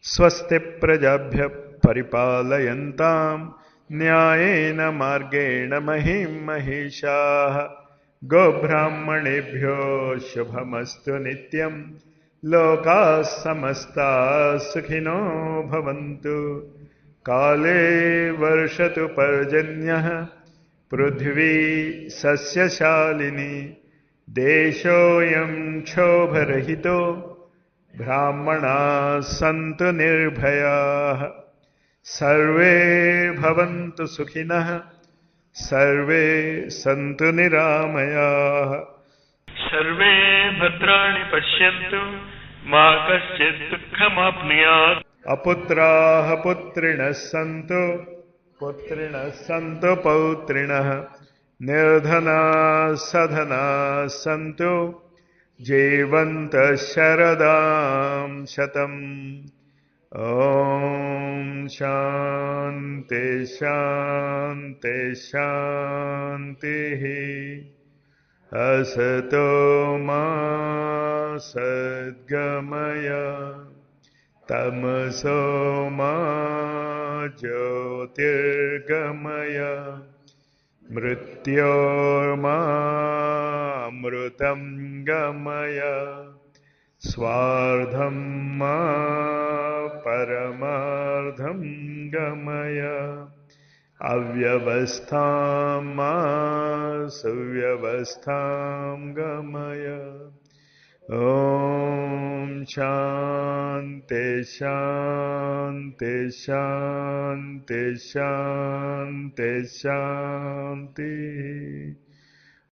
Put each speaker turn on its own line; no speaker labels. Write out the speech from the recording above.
स्वस्ति प्रजाभ्यः परिपालयन्तां न्यायेन मार्गेण महीं महिषाः। गोब्राह्मणेभ्यो शुभमस्तु नित्यं। लोकाः समस्ताः सुखिनो भवन्तु। काले वर्षतु पर्जन्यः पृथ्वी सस्यशालिनी। देशोऽयं क्षोभरहितो ब्राह्मणाः सन्तु निर्भयाः। सर्वे भवन्तु सुखिनः सर्वे सन्तु निरामयाः।
सर्वे भद्राणि पश्यन्तु मा कश्चित् दुःखमाप्नुयात्।
अपुत्राः पुत्रिणः सन्तु पौत्रिणः। निर्धनाः सधनाः सन्तु जीवन्तः शरदां शतम्। ॐ शान्ति शान्ति शान्तिः। असतो मा सद्गमय तमसो मा ज्योतिर्गमय। मृत्योर्मामृतं गमय। स्वार्धं मा परमार्धं गमय। अव्यवस्थां मा सुव्यवस्थां गमय। ॐ शान्ति शान्ति शान्ति शान्ति शान्तिः।